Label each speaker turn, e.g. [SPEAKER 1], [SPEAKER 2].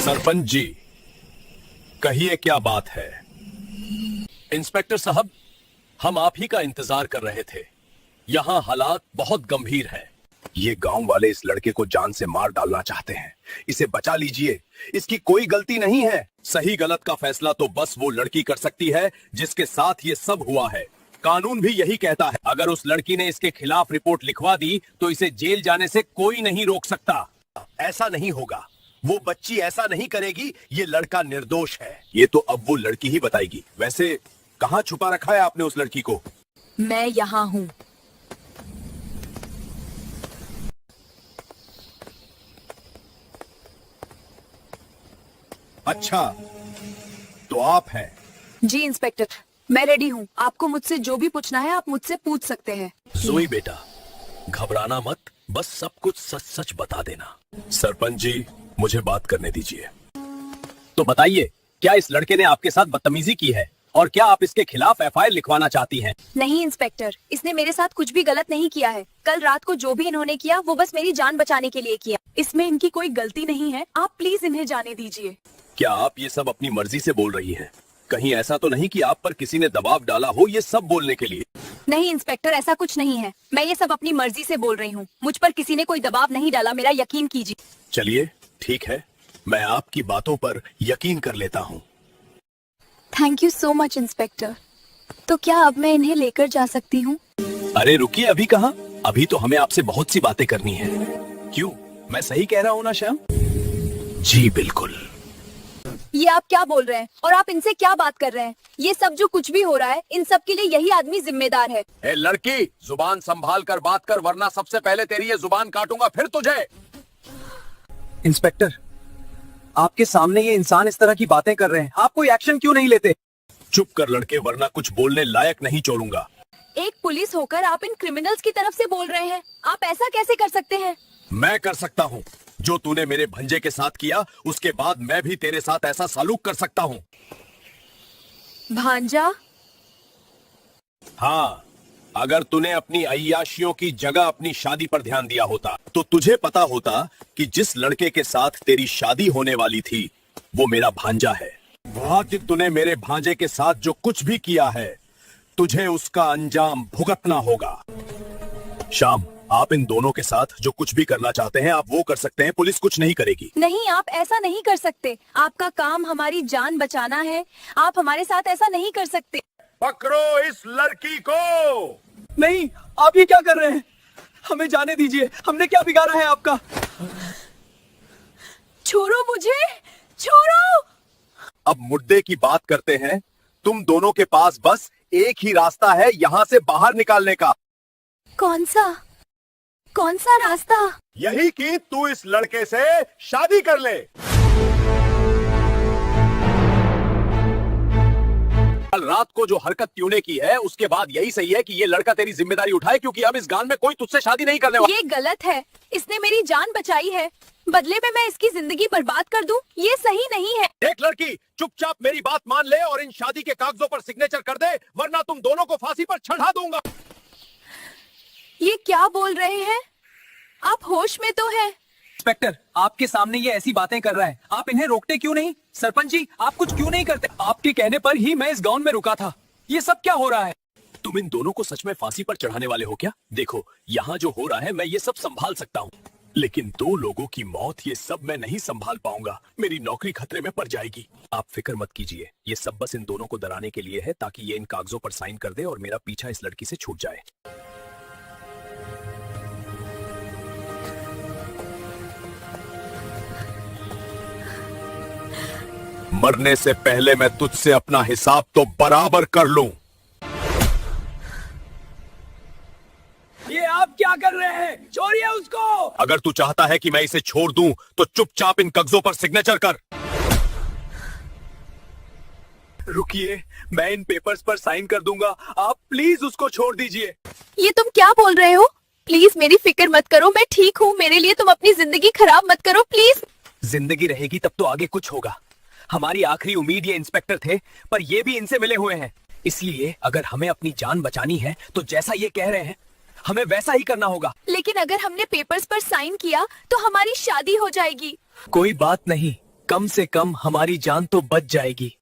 [SPEAKER 1] सरपंच जी, कहिए क्या बात है। इंस्पेक्टर साहब, हम आप ही का इंतजार कर रहे थे। यहाँ हालात बहुत गंभीर है। ये गांव वाले इस लड़के को जान से मार डालना चाहते हैं। इसे बचा लीजिए, इसकी कोई गलती नहीं है। सही गलत का फैसला तो बस वो लड़की कर सकती है जिसके साथ ये सब हुआ है। कानून भी यही कहता है। अगर उस लड़की ने इसके खिलाफ रिपोर्ट लिखवा दी तो इसे जेल जाने से कोई नहीं रोक सकता। ऐसा नहीं होगा, वो बच्ची ऐसा नहीं करेगी। ये लड़का निर्दोष है। ये तो अब वो लड़की ही बताएगी। वैसे कहाँ छुपा रखा है आपने उस लड़की को?
[SPEAKER 2] मैं यहाँ हूँ।
[SPEAKER 1] अच्छा, तो आप हैं?
[SPEAKER 2] जी इंस्पेक्टर, मैं रेडी हूँ। आपको मुझसे जो भी पूछना है आप मुझसे पूछ सकते हैं।
[SPEAKER 1] जोई बेटा, घबराना मत, बस सब कुछ सच सच बता देना। सरपंच जी, मुझे बात करने दीजिए। तो बताइए, क्या इस लड़के ने आपके साथ बदतमीजी की है और क्या आप इसके खिलाफ एफआईआर लिखवाना चाहती हैं?
[SPEAKER 2] नहीं इंस्पेक्टर, इसने मेरे साथ कुछ भी गलत नहीं किया है। कल रात को जो भी इन्होंने किया वो बस मेरी जान बचाने के लिए किया। इसमें इनकी कोई गलती नहीं है। आप प्लीज इन्हें जाने दीजिए।
[SPEAKER 1] क्या आप ये सब अपनी मर्जी से बोल रही हैं? कहीं ऐसा तो नहीं कि आप पर किसी ने दबाव डाला हो ये सब बोलने के लिए?
[SPEAKER 2] नहीं इंस्पेक्टर, ऐसा कुछ नहीं है। मैं ये सब अपनी मर्जी से बोल रही हूँ। मुझ पर किसी ने कोई दबाव नहीं डाला, मेरा यकीन कीजिए।
[SPEAKER 1] चलिए ठीक है, मैं आपकी बातों पर यकीन कर लेता हूँ।
[SPEAKER 2] Thank you so much inspector. तो क्या अब मैं इन्हें लेकर जा सकती हूँ?
[SPEAKER 1] अरे रुकिए, अभी कहाँ? अभी तो हमें आपसे बहुत सी बातें करनी है। क्यों, मैं सही कह रहा हूँ ना श्याम? जी बिल्कुल।
[SPEAKER 2] ये आप क्या बोल रहे हैं और आप इनसे क्या बात कर रहे हैं? ये सब जो कुछ भी हो रहा है इन सब के लिए यही आदमी जिम्मेदार है।
[SPEAKER 1] ए लड़की, जुबान संभाल कर बात कर, वरना सबसे पहले तेरी ये जुबान काटूंगा फिर तुझे।
[SPEAKER 3] इंस्पेक्टर, आपके सामने ये इंसान इस तरह की बातें कर रहे हैं, आप कोई एक्शन क्यों नहीं लेते?
[SPEAKER 1] चुप कर लड़के, वरना कुछ बोलने लायक नहीं छोड़ूंगा।
[SPEAKER 2] एक पुलिस होकर आप इन क्रिमिनल्स की तरफ से बोल रहे हैं। आप ऐसा कैसे कर सकते हैं?
[SPEAKER 1] मैं कर सकता हूँ। जो तूने मेरे भंजे के साथ किया, उसके बाद मैं भी तेरे साथ ऐसा सलूक कर सकता हूँ।
[SPEAKER 2] भांजा?
[SPEAKER 1] हाँ, अगर तूने अपनी अय्याशियों की जगह अपनी शादी पर ध्यान दिया होता तो तुझे पता होता कि जिस लड़के के साथ तेरी शादी होने वाली थी वो मेरा भांजा है। आज तूने मेरे भांजे के साथ जो कुछ भी किया है, तुझे उसका अंजाम भुगतना होगा। शाम, आप इन दोनों के साथ जो कुछ भी करना चाहते हैं आप वो कर सकते हैं, पुलिस कुछ नहीं करेगी।
[SPEAKER 2] नहीं, आप ऐसा नहीं कर सकते। आपका काम हमारी जान बचाना है। आप हमारे साथ ऐसा नहीं कर सकते।
[SPEAKER 1] पकड़ो इस लड़की को।
[SPEAKER 3] नहीं, आप ये क्या कर रहे हैं? हमें जाने दीजिए, हमने क्या बिगाड़ा है आपका?
[SPEAKER 2] छोड़ो मुझे, छोड़ो।
[SPEAKER 1] अब मुद्दे की बात करते हैं। तुम दोनों के पास बस एक ही रास्ता है यहाँ से बाहर निकालने का।
[SPEAKER 2] कौन सा रास्ता?
[SPEAKER 1] यही कि तू इस लड़के से शादी कर ले। कल रात को जो हरकत तूने की है उसके बाद यही सही है कि ये लड़का तेरी जिम्मेदारी उठाए, क्योंकि अब इस गांव में कोई तुझसे शादी नहीं करने वाला।
[SPEAKER 2] ये गलत है। इसने मेरी जान बचाई है, बदले में मैं इसकी जिंदगी बर्बाद कर दूं, ये सही नहीं है।
[SPEAKER 1] एक लड़की, चुपचाप मेरी बात मान ले और इन शादी के कागजों पर सिग्नेचर कर दे, वरना तुम दोनों को फांसी पर चढ़ा दूंगा।
[SPEAKER 2] ये क्या बोल रहे हैं? आप होश में तो हैं?
[SPEAKER 3] इंस्पेक्टर, आपके सामने ये ऐसी बातें कर रहा है, आप इन्हें रोकते क्यों नहीं? सरपंच जी, आप कुछ क्यों नहीं करते? आपके कहने पर ही मैं इस गांव में रुका था। ये सब क्या हो रहा है?
[SPEAKER 1] तुम इन दोनों को सच में फांसी पर चढ़ाने वाले हो क्या? देखो, यहाँ जो हो रहा है मैं ये सब संभाल सकता हूँ, लेकिन 2 लोगों की मौत, ये सब मैं नहीं संभाल पाऊंगा। मेरी नौकरी खतरे में पड़ जाएगी। आप फिक्र मत कीजिए, ये सब बस इन दोनों को डराने के लिए है ताकि ये इन कागजों पर साइन कर दे और मेरा पीछा इस लड़की से छूट जाए। मरने से पहले मैं तुझसे अपना हिसाब तो बराबर कर लूं।
[SPEAKER 3] ये आप क्या कर रहे हैं? छोड़िए उसको।
[SPEAKER 1] अगर तू चाहता है कि मैं इसे छोड़ दूं तो चुपचाप इन कागजों पर सिग्नेचर कर।
[SPEAKER 3] रुकिए, मैं इन पेपर्स पर साइन कर दूंगा, आप प्लीज उसको छोड़ दीजिए।
[SPEAKER 2] ये तुम क्या बोल रहे हो? प्लीज मेरी फिक्र मत करो, मैं ठीक हूँ। मेरे लिए तुम अपनी जिंदगी खराब मत करो प्लीज।
[SPEAKER 3] जिंदगी रहेगी तब तो आगे कुछ होगा। हमारी आखिरी उम्मीद ये इंस्पेक्टर थे, पर ये भी इनसे मिले हुए हैं। इसलिए अगर हमें अपनी जान बचानी है तो जैसा ये कह रहे हैं हमें वैसा ही करना होगा।
[SPEAKER 2] लेकिन अगर हमने पेपर्स पर साइन किया तो हमारी शादी हो जाएगी।
[SPEAKER 3] कोई बात नहीं, कम से कम हमारी जान तो बच जाएगी।